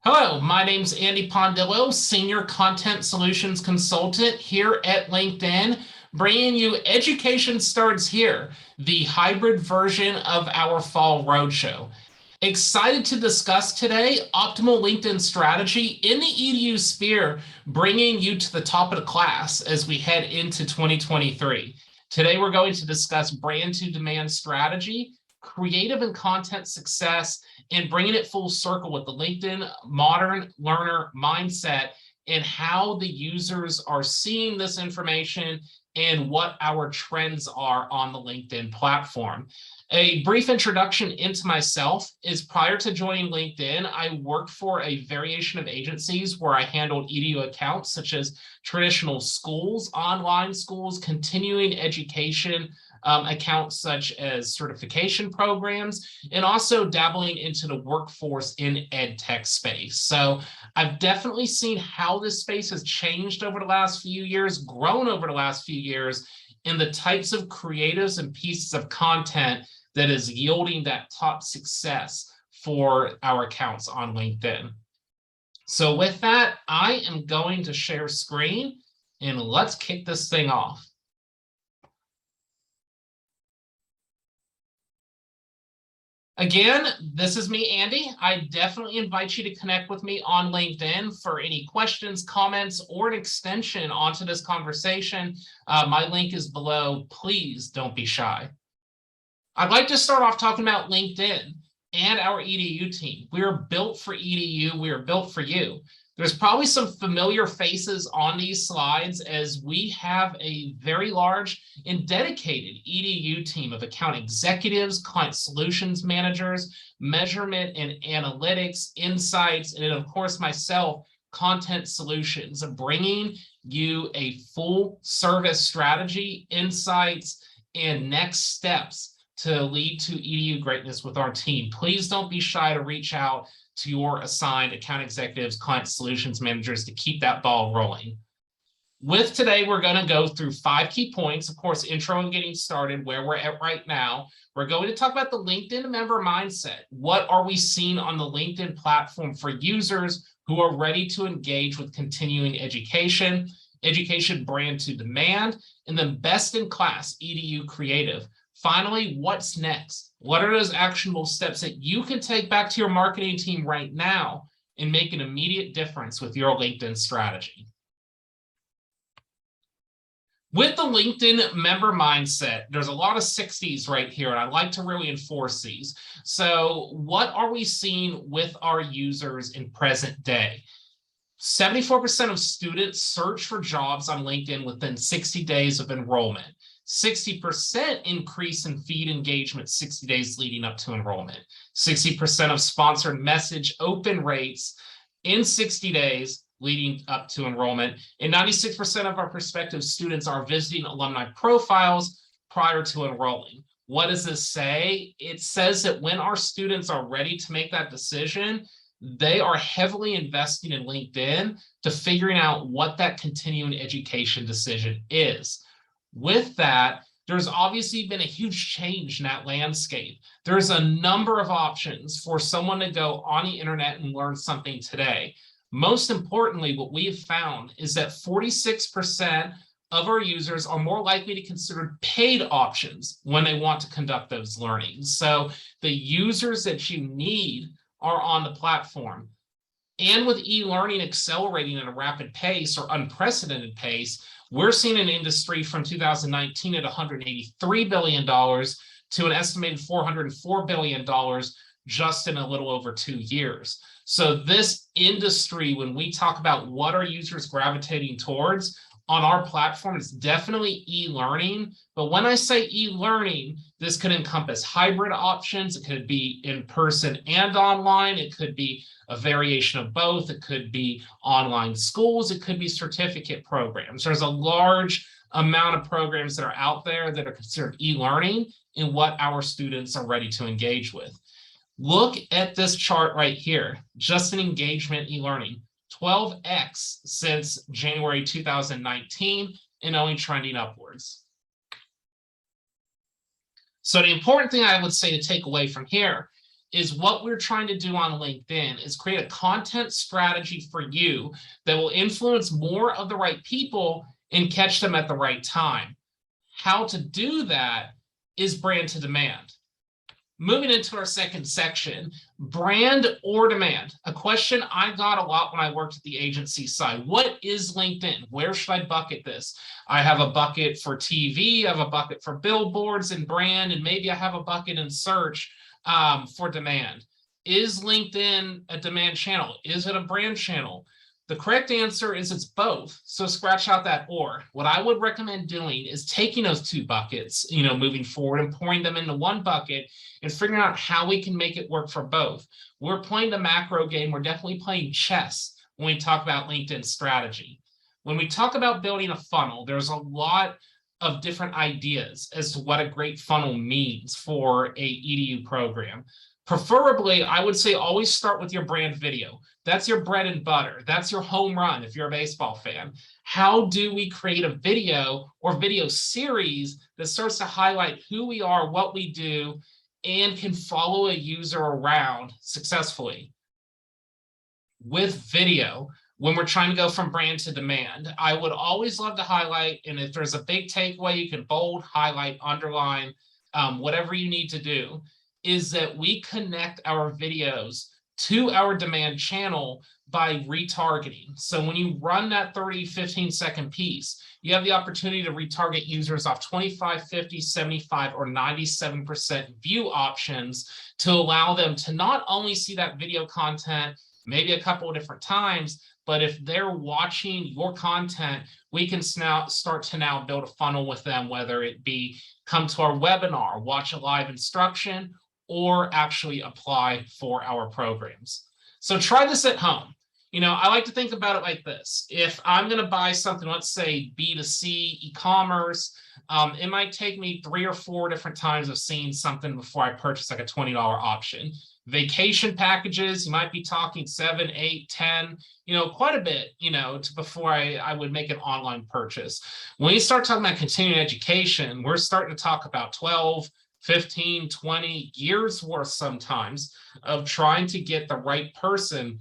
Hello, my name's Andy Pondillo, Senior Content Solutions Consultant here at LinkedIn, bringing you Education Starts Here, the hybrid version of our fall roadshow. Excited to discuss today optimal LinkedIn strategy in the EDU sphere, bringing you to the top of the class as we head into 2023. Today, we're going to discuss brand to demand strategy, creative and content success, and bringing it full circle with the LinkedIn modern learner mindset and how the users are seeing this information and what our trends are on the LinkedIn platform. A brief introduction into myself is prior to joining LinkedIn, I worked for a variation of agencies where I handled EDU accounts such as traditional schools, online schools, continuing education, accounts such as certification programs, and also dabbling into the workforce in ed tech space. So I've definitely seen how this space has changed over the last few years, grown over the last few years, and the types of creatives and pieces of content that is yielding that top success for our accounts on LinkedIn. So with that, I am going to share screen and let's kick this thing off. Again, this is me, Andy. I definitely invite you to connect with me on LinkedIn for any questions, comments, or an extension onto this conversation. My link is below. Please don't be shy. I'd like to start off talking about LinkedIn and our EDU team. We are built for EDU. We are built for you. There's probably some familiar faces on these slides as we have a very large and dedicated EDU team of account executives, client solutions managers, measurement and analytics, insights, and then of course myself, content solutions, bringing you a full service strategy, insights, and next steps to lead to EDU greatness with our team. Please don't be shy to reach out to your assigned account executives, client solutions managers to keep that ball rolling. With today, we're going to go through 5 key points. Of course, intro and getting started, where we're at right now. We're going to talk about the LinkedIn member mindset. What are we seeing on the LinkedIn platform for users who are ready to engage with continuing education, education brand to demand, and then best in class EDU creative. Finally, what's next? What are those actionable steps that you can take back to your marketing team right now and make an immediate difference with your LinkedIn strategy? With the LinkedIn member mindset, there's a lot of 60s right here, and I like to really enforce these. So what are we seeing with our users in present day? 74% of students search for jobs on LinkedIn within 60 days of enrollment. 60% increase in feed engagement 60 days leading up to enrollment. 60% of sponsored message open rates in 60 days leading up to enrollment. And 96% of our prospective students are visiting alumni profiles prior to enrolling. What does this say? It says that when our students are ready to make that decision, they are heavily investing in LinkedIn to figuring out what that continuing education decision is. With that, there's obviously been a huge change in that landscape. There's a number of options for someone to go on the internet and learn something today. Most importantly, what we have found is that 46% of our users are more likely to consider paid options when they want to conduct those learnings. So the users that you need are on the platform. And with e-learning accelerating at a rapid pace or unprecedented pace, we're seeing an industry from 2019 at $183 billion to an estimated $404 billion just in a little over 2 years. So this industry, when we talk about what are users gravitating towards on our platform, it's definitely e-learning. But when I say e-learning, this could encompass hybrid options. It could be in person and online. It could be a variation of both. It could be online schools. It could be certificate programs. There's a large amount of programs that are out there that are considered e-learning and what our students are ready to engage with. Look at this chart right here, just in engagement e-learning, 12x since January 2019 and only trending upwards. So the important thing I would say to take away from here is what we're trying to do on LinkedIn is create a content strategy for you that will influence more of the right people and catch them at the right time. How to do that is brand to demand. Moving into our second section, brand or demand. A question I got a lot when I worked at the agency side. What is LinkedIn? Where should I bucket this? I have a bucket for TV, I have a bucket for billboards and brand, and maybe I have a bucket in search for demand. Is LinkedIn a demand channel? Is it a brand channel? The correct answer is it's both. So scratch out that or. What I would recommend doing is taking those two buckets, moving forward and pouring them into one bucket and figuring out how we can make it work for both. We're playing the macro game. We're definitely playing chess when we talk about LinkedIn strategy. When we talk about building a funnel, there's a lot of different ideas as to what a great funnel means for a EDU program. Preferably, I would say always start with your brand video. That's your bread and butter. That's your home run if you're a baseball fan. How do we create a video or video series that starts to highlight who we are, what we do, and can follow a user around successfully? With video, when we're trying to go from brand to demand, I would always love to highlight, and if there's a big takeaway, you can bold, highlight, underline, whatever you need to do, is that we connect our videos to our demand channel by retargeting. So when you run that 30, 15-second piece, you have the opportunity to retarget users off 25, 50, 75, or 97% view options to allow them to not only see that video content maybe a couple of different times, but if they're watching your content, we can now start to build a funnel with them, whether it be come to our webinar, watch a live instruction, or actually apply for our programs. So try this at home. I like to think about it like this. If I'm going to buy something, let's say B2C e-commerce, it might take me 3 or 4 different times of seeing something before I purchase like a $20 option. Vacation packages, you might be talking 7, 8, 10, quite a bit, before I would make an online purchase. When you start talking about continuing education, we're starting to talk about 12, 15, 20 years worth sometimes of trying to get the right person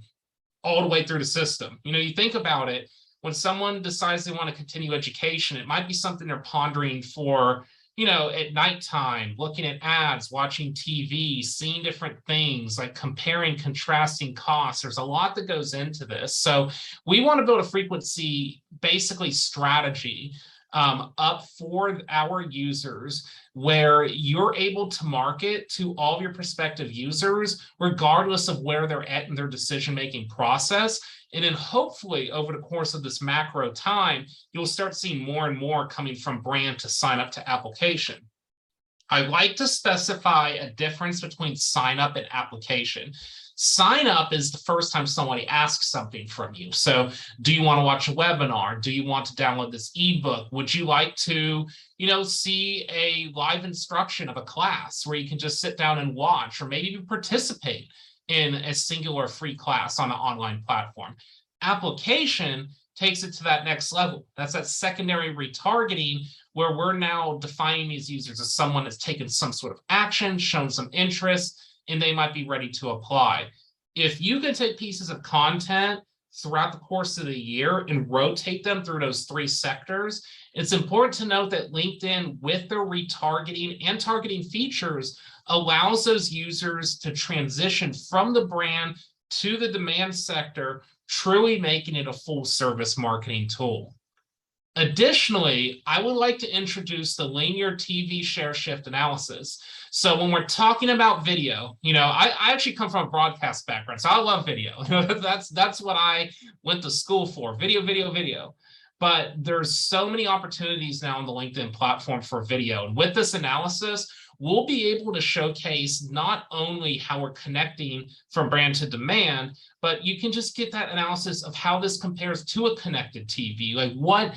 all the way through the system. You think about it, when someone decides they want to continue education, it might be something they're pondering for, at nighttime, looking at ads, watching TV, seeing different things, like comparing, contrasting costs. There's a lot that goes into this. So we want to build a frequency, basically strategy up for our users where you're able to market to all of your prospective users, regardless of where they're at in their decision-making process. And then hopefully over the course of this macro time, you'll start seeing more and more coming from brand to sign up to application. I like to specify a difference between sign up and application. Sign up is the first time somebody asks something from you. So do you want to watch a webinar? Do you want to download this ebook? Would you like to, see a live instruction of a class where you can just sit down and watch, or maybe you participate in a singular free class on an online platform? Application takes it to that next level. That's that secondary retargeting where we're now defining these users as someone that's taken some sort of action, shown some interest, and they might be ready to apply. If you can take pieces of content throughout the course of the year and rotate them through those 3 sectors, it's important to note that LinkedIn, with their retargeting and targeting features, allows those users to transition from the brand to the demand sector, truly making it a full service marketing tool. Additionally, I would like to introduce the linear TV share shift analysis. So when we're talking about video, I actually come from a broadcast background, so I love video. That's what I went to school for, video. But there's so many opportunities now on the LinkedIn platform for video. And with this analysis, we'll be able to showcase not only how we're connecting from brand to demand, but you can just get that analysis of how this compares to a connected TV. Like, what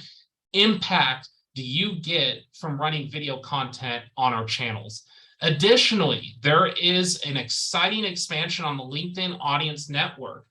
impact do you get from running video content on our channels? Additionally, there is an exciting expansion on the LinkedIn Audience Network.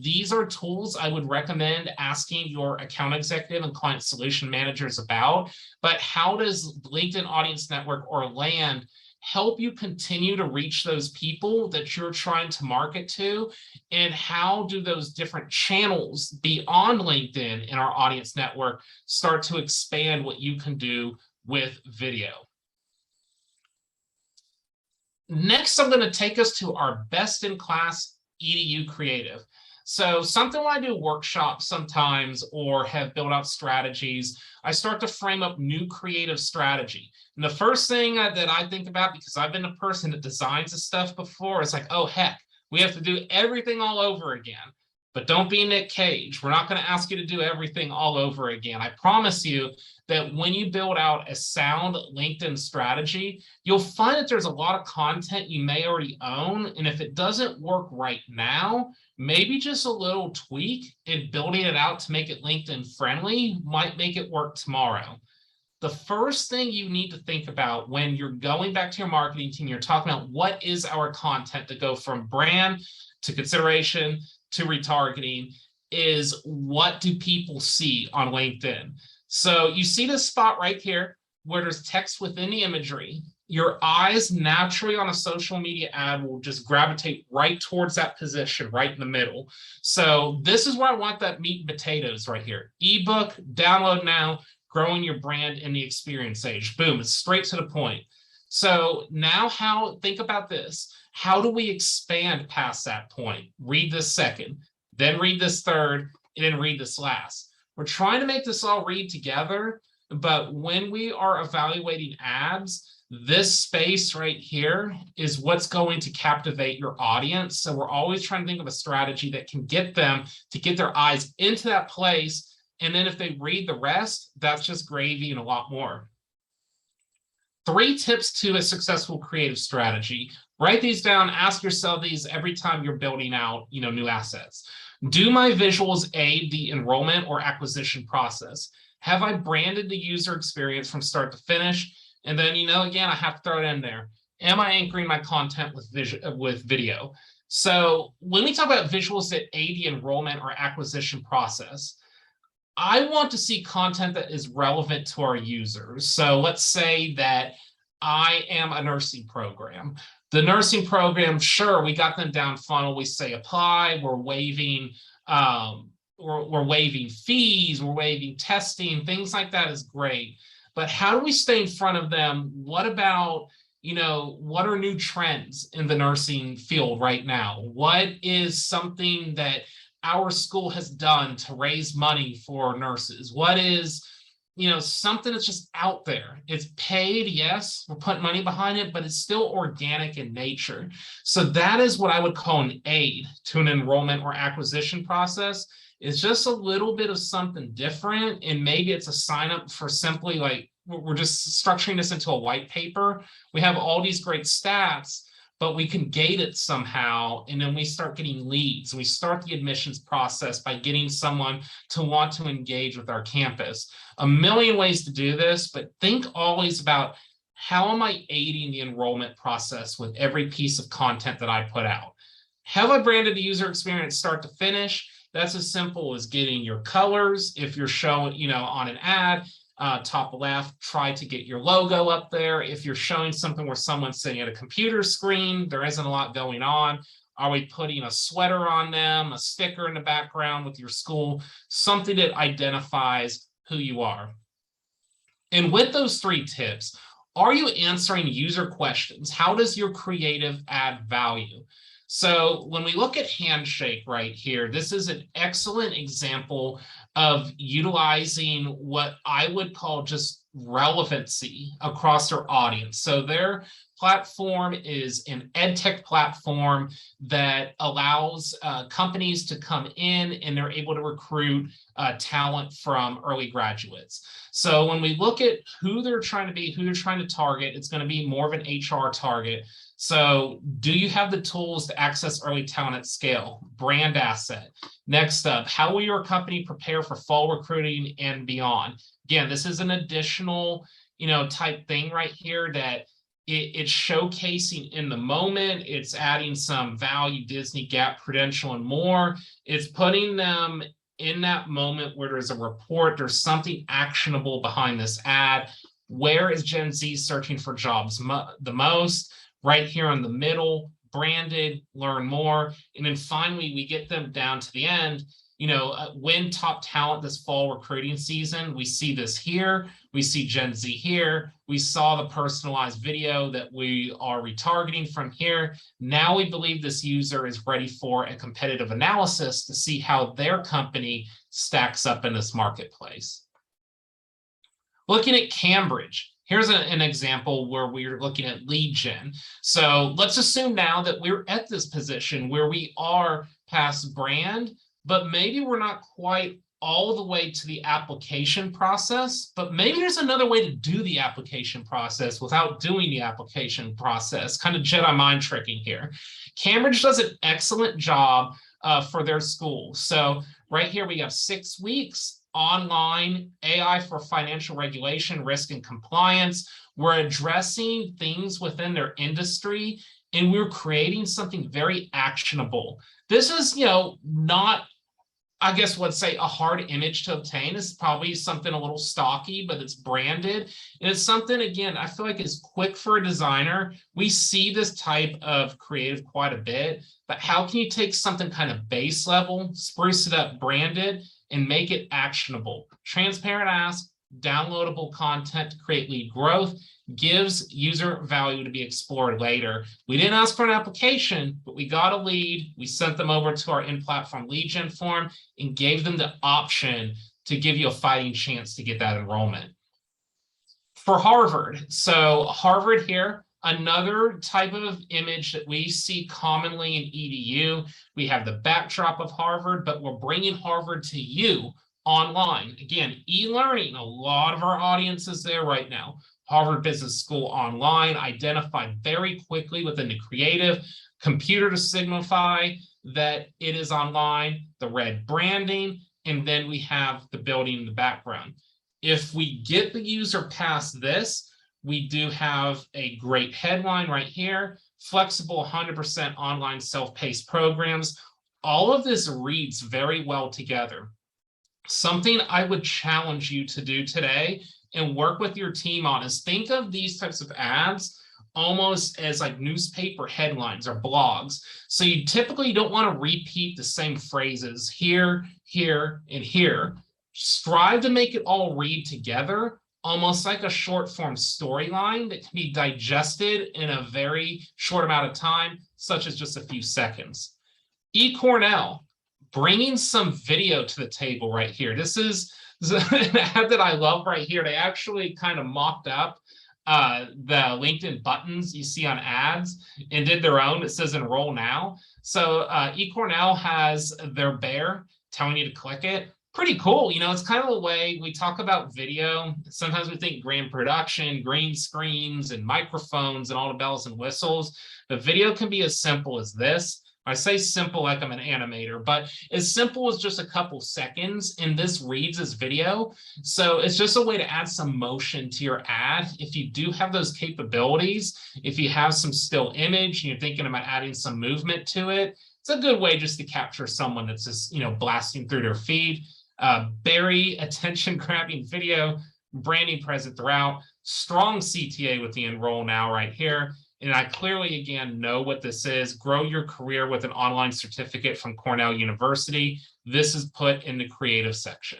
These are tools I would recommend asking your account executive and client solution managers about. But how does LinkedIn Audience Network or LAN help you continue to reach those people that you're trying to market to, and how do those different channels beyond LinkedIn in our audience network start to expand what you can do with video. Next, I'm going to take us to our best-in-class EDU creative. So something when I do workshops sometimes or have built out strategies, I start to frame up new creative strategy. And the first thing that I think about, because I've been a person that designs this stuff before, is like, oh, heck, we have to do everything all over again. But don't be Nick Cage. We're not going to ask you to do everything all over again. I promise you that when you build out a sound LinkedIn strategy, you'll find that there's a lot of content you may already own. And if it doesn't work right now, maybe just a little tweak in building it out to make it LinkedIn friendly might make it work tomorrow. The first thing you need to think about when you're going back to your marketing team, you're talking about what is our content to go from brand to consideration to retargeting, is what do people see on LinkedIn? So you see this spot right here where there's text within the imagery. Your eyes naturally on a social media ad will just gravitate right towards that position right in the middle. So this is where I want that meat and potatoes right here. Ebook, download now, growing your brand in the experience age. Boom, it's straight to the point. So now think about this. How do we expand past that point? Read this second, then read this third, and then read this last. We're trying to make this all read together, but when we are evaluating ads, this space right here is what's going to captivate your audience. So we're always trying to think of a strategy that can get them to get their eyes into that place. And then if they read the rest, that's just gravy and a lot more. 3 tips to a successful creative strategy. Write these down, ask yourself these every time you're building out, new assets. Do my visuals aid the enrollment or acquisition process? Have I branded the user experience from start to finish? And then, again, I have to throw it in there. Am I anchoring my content with video? So when we talk about visuals that aid the enrollment or acquisition process, I want to see content that is relevant to our users. So let's say that I am a nursing program. The nursing program, sure, we got them down funnel. We say apply. We're waiving, we're waiving fees. We're waiving testing. Things like that is great. But how do we stay in front of them? What about, what are new trends in the nursing field right now? What is something that our school has done to raise money for nurses? What is, something that's just out there? It's paid, yes, we're putting money behind it, but it's still organic in nature. So that is what I would call an aid to an enrollment or acquisition process. It's just a little bit of something different. And maybe it's a sign up for simply like, we're just structuring this into a white paper. We have all these great stats, but we can gate it somehow, and then we start getting leads. We start the admissions process by getting someone to want to engage with our campus. A million ways to do this, but think always about how am I aiding the enrollment process with every piece of content that I put out? Have I branded the user experience start to finish? That's as simple as getting your colors. If you're showing, on an ad, top left, try to get your logo up there. If you're showing something where someone's sitting at a computer screen, there isn't a lot going on. Are we putting a sweater on them, a sticker in the background with your school, something that identifies who you are? And with those 3 tips, are you answering user questions? How does your creative add value? So when we look at Handshake right here, this is an excellent example of utilizing what I would call just relevancy across their audience. So their platform is an edtech platform that allows companies to come in and they're able to recruit talent from early graduates. So when we look at who they're trying to be, who they're trying to target, it's going to be more of an HR target. So do you have the tools to access early talent at scale? Brand asset. Next up, how will your company prepare for fall recruiting and beyond? Again, this is an additional, type thing right here that it's showcasing in the moment. It's adding some value, Disney, Gap, Prudential, and more. It's putting them in that moment where there's a report, there's something actionable behind this ad. Where is Gen Z searching for jobs the most? Right here in the middle, branded, learn more. And then finally, we get them down to the end. When top talent this fall recruiting season, we see this here. We see Gen Z here. We saw the personalized video that we are retargeting from here. Now we believe this user is ready for a competitive analysis to see how their company stacks up in this marketplace. Looking at Cambridge, here's an example where we're looking at lead gen. So let's assume now that we're at this position where we are past brand, but maybe we're not quite all the way to the application process, but maybe there's another way to do the application process without doing the application process, kind of Jedi mind tricking here. Cambridge does an excellent job for their school. So right here we have 6 weeks online AI for financial regulation, risk, and compliance. We're addressing things within their industry, and we're creating something very actionable. This is, not, I guess, let's say a hard image to obtain. It's probably something a little stocky, but it's branded. And it's something, again, I feel like is quick for a designer. We see this type of creative quite a bit, but how can you take something kind of base level, spruce it up, branded, and make it actionable? Transparent ask, downloadable content to create lead growth, gives user value to be explored later. We didn't ask for an application, but we got a lead. We sent them over to our in-platform lead gen form and gave them the option to give you a fighting chance to get that enrollment. For Harvard, so Harvard here, another type of image that we see commonly in EDU. We have the backdrop of Harvard, but we're bringing Harvard to you online. Again, e-learning, a lot of our audience is there right now. Harvard Business School online, identified very quickly within the creative, computer to signify that it is online, the red branding, and then we have the building in the background. If we get the user past this, we do have a great headline right here, flexible 100% online self-paced programs. All of this reads very well together. Something I would challenge you to do today and work with your team on is think of these types of ads almost as like newspaper headlines or blogs. So you typically don't want to repeat the same phrases here, here, and here. Strive to make it all read together, almost like a short form storyline that can be digested in a very short amount of time, such as just a few seconds. eCornell, bringing some video to the table right here. This is an ad that I love right here. They actually kind of mocked up the LinkedIn buttons you see on ads and did their own. It says enroll now. So eCornell has their bear telling you to click it. Pretty cool. It's kind of a way we talk about video. Sometimes we think grand production, green screens, and microphones and all the bells and whistles. But video can be as simple as this. I say simple like I'm an animator, but as simple as just a couple seconds, and this reads as video. So it's just a way to add some motion to your ad. If you do have those capabilities, if you have some still image and you're thinking about adding some movement to it, it's a good way just to capture someone that's just, blasting through their feed. Very attention-grabbing video, branding present throughout, strong CTA with the enroll now right here. And I clearly, again, know what this is. Grow your career with an online certificate from Cornell University. This is put in the creative section.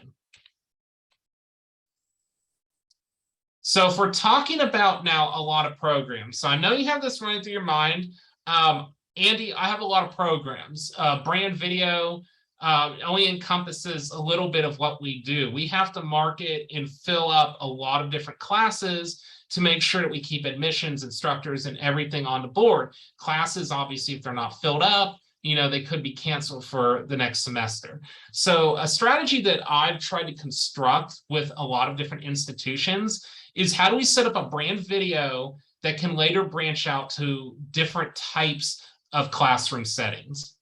So if we're talking about now a lot of programs, so I know you have this running through your mind. Andy, I have a lot of programs. Brand video only encompasses a little bit of what we do. We have to market and fill up a lot of different classes to make sure that we keep admissions, instructors, and everything on the board. Classes, obviously, if they're not filled up, they could be canceled for the next semester. So a strategy that I've tried to construct with a lot of different institutions is how do we set up a brand video that can later branch out to different types of classroom settings.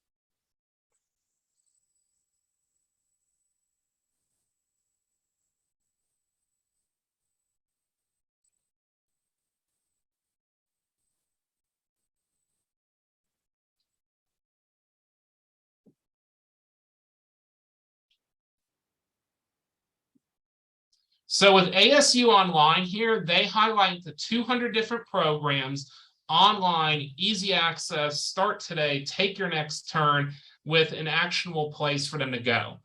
So with ASU Online here, they highlight the 200 different programs online, easy access, start today, take your next turn with an actionable place for them to go.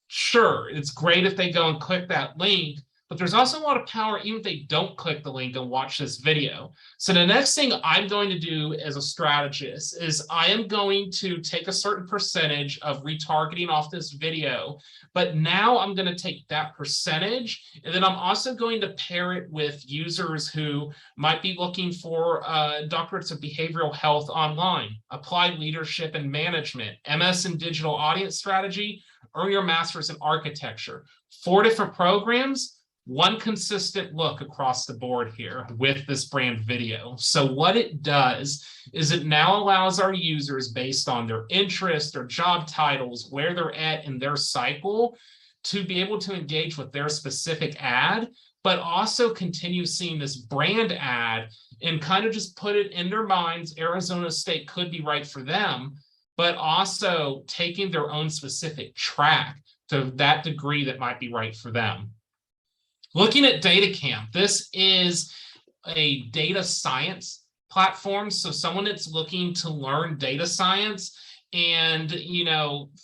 Sure, it's great if they go and click that link, but there's also a lot of power even if they don't click the link and watch this video. So the next thing I'm going to do as a strategist is I am going to take a certain percentage of retargeting off this video, but now I'm going to take that percentage, and then I'm also going to pair it with users who might be looking for doctorates of behavioral health online, applied leadership and management, MS in digital audience strategy, or your master's in architecture. 4 different programs, one consistent look across the board here with this brand video. So what it does is it now allows our users, based on their interest, their job titles, where they're at in their cycle, to be able to engage with their specific ad, but also continue seeing this brand ad and kind of just put it in their minds, Arizona State could be right for them, but also taking their own specific track to that degree that might be right for them. Looking at DataCamp, this is a data science platform. So someone that's looking to learn data science, and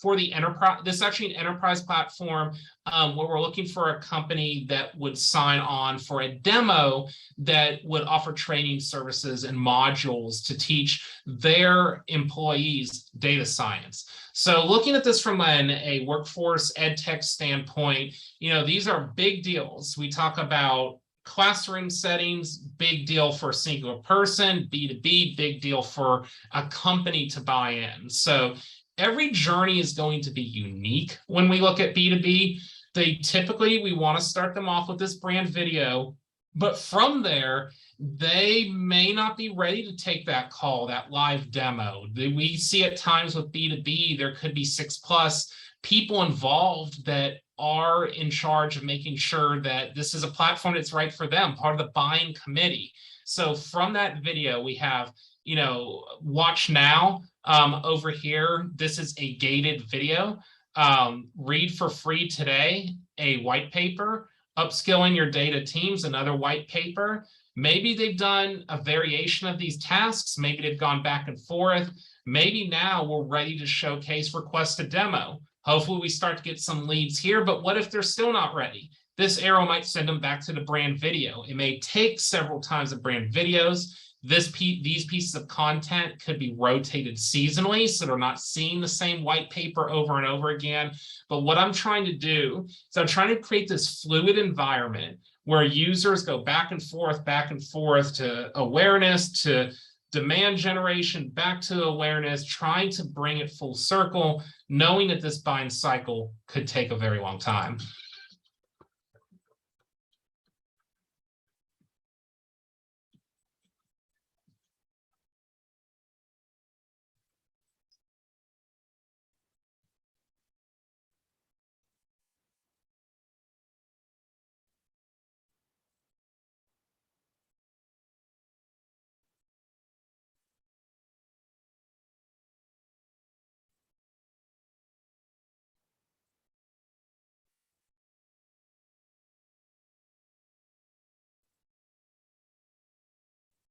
for the enterprise, this is actually an enterprise platform where we're looking for a company that would sign on for a demo that would offer training services and modules to teach their employees data science. So looking at this from a workforce ed tech standpoint, these are big deals. We talk about classroom settings, big deal for a single person, B2B, big deal for a company to buy in. So every journey is going to be unique when we look at B2B. We want to start them off with this brand video, but from there, they may not be ready to take that call, that live demo. We see at times with B2B, there could be 6+ people involved that are in charge of making sure that this is a platform that's right for them, part of the buying committee. So from that video, we have, watch now over here. This is a gated video. Read for free today, a white paper. Upskilling your data teams, another white paper. Maybe they've done a variation of these tasks. Maybe they've gone back and forth. Maybe now we're ready to showcase request a demo. Hopefully we start to get some leads here, but what if they're still not ready? This arrow might send them back to the brand video. It may take several times of brand videos. These pieces of content could be rotated seasonally, so they're not seeing the same white paper over and over again. But what I'm trying to do is I'm trying to create this fluid environment where users go back and forth to awareness, to demand generation, back to awareness, trying to bring it full circle, knowing that this buying cycle could take a very long time.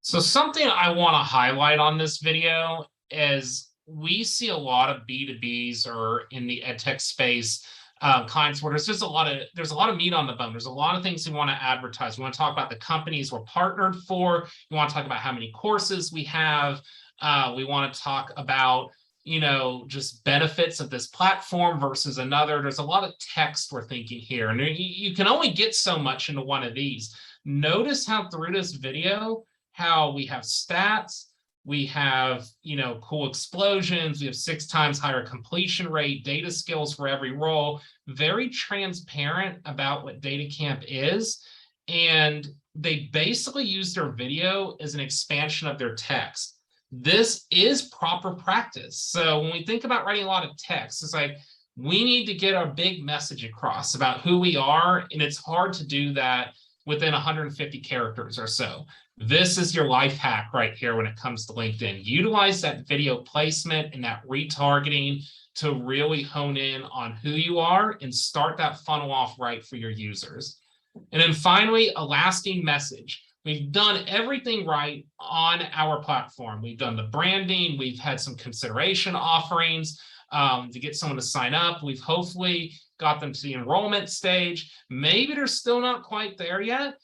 So something I want to highlight on this video is we see a lot of B2Bs or in the edtech space clients where there's a lot of meat on the bone. There's a lot of things we want to advertise. We want to talk about the companies we're partnered for. We want to talk about how many courses we have. We want to talk about just benefits of this platform versus another. There's a lot of text we're thinking here, and you can only get so much into one of these. Notice how through this video, how we have stats, we have, cool explosions, we have 6 times higher completion rate, data skills for every role, very transparent about what DataCamp is. And they basically use their video as an expansion of their text. This is proper practice. So when we think about writing a lot of text, it's like, we need to get our big message across about who we are. And it's hard to do that within 150 characters or so. This is your life hack right here when it comes to LinkedIn. Utilize that video placement and that retargeting to really hone in on who you are and start that funnel off right for your users. And then finally, a lasting message. We've done everything right on our platform. We've done the branding. We've had some consideration offerings to get someone to sign up. We've hopefully got them to the enrollment stage. Maybe they're still not quite there yet.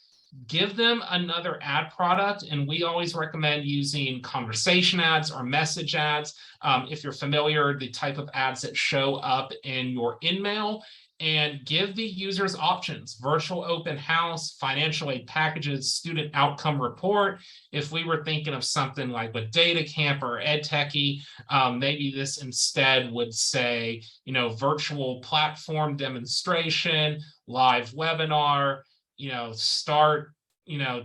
Give them another ad product. And we always recommend using conversation ads or message ads. If you're familiar, the type of ads that show up in your InMail, and give the users options: virtual open house, financial aid packages, student outcome report. If we were thinking of something like with Data Camp or EdTechie, maybe this instead would say, virtual platform demonstration, live webinar, start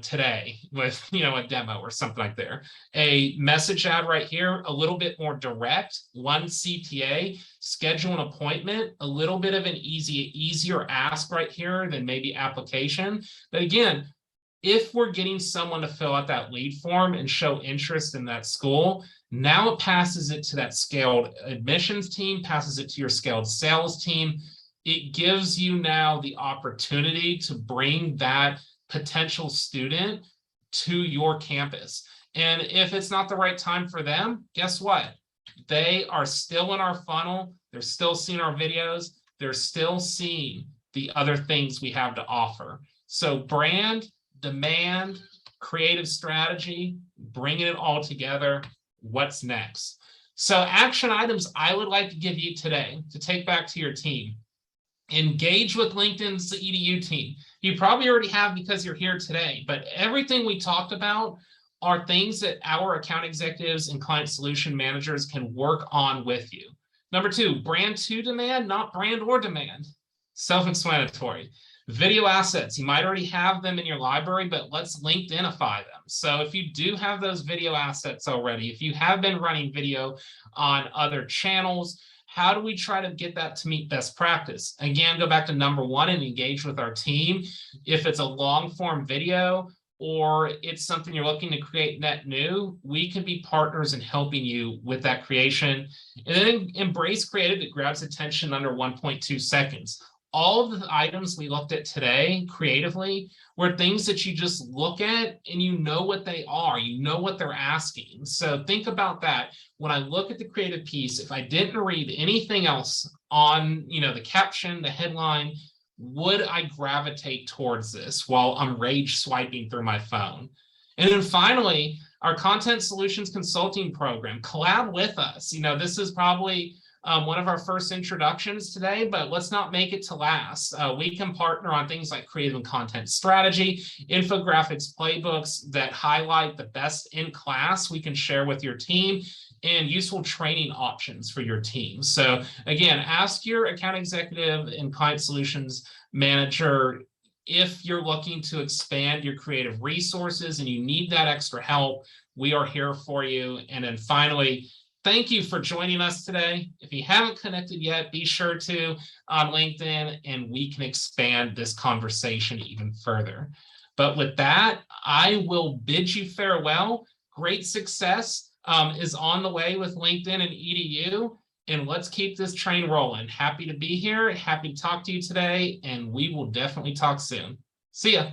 today with a demo or something like there. A message ad right here, a little bit more direct, one CTA, schedule an appointment, a little bit of an easier ask right here than maybe application. But again, if we're getting someone to fill out that lead form and show interest in that school, now it passes it to that scaled admissions team, passes it to your scaled sales team. It gives you now the opportunity to bring that potential student to your campus. And if it's not the right time for them, guess what? They are still in our funnel. They're still seeing our videos. They're still seeing the other things we have to offer. So brand, demand, creative strategy, bringing it all together. What's next? So action items I would like to give you today to take back to your team. Engage with LinkedIn's EDU team. You probably already have because you're here today, but everything we talked about are things that our account executives and client solution managers can work on with you. Number two, brand to demand, not brand or demand. Self-explanatory. Video assets, you might already have them in your library, but let's LinkedInify them. So if you do have those video assets already, if you have been running video on other channels, how do we try to get that to meet best practice? Again, go back to number one and engage with our team. If it's a long form video or it's something you're looking to create net new, we can be partners in helping you with that creation. And then embrace creative that grabs attention under 1.2 seconds. All of the items we looked at today creatively were things that you just look at and you know what they are, you know what they're asking. So think about that. When I look at the creative piece, if I didn't read anything else on the caption, the headline, would I gravitate towards this while I'm rage swiping through my phone? And then finally, our content solutions consulting program, collab with us. This is probably one of our first introductions today, but let's not make it to last. We can partner on things like creative and content strategy, infographics playbooks that highlight the best in class we can share with your team, and useful training options for your team. So again, ask your account executive and client solutions manager if you're looking to expand your creative resources and you need that extra help. We are here for you. And then finally, thank you for joining us today. If you haven't connected yet, be sure to on LinkedIn, and we can expand this conversation even further. But with that, I will bid you farewell. Great success is on the way with LinkedIn and EDU, and let's keep this train rolling. Happy to be here, happy to talk to you today, and we will definitely talk soon. See ya.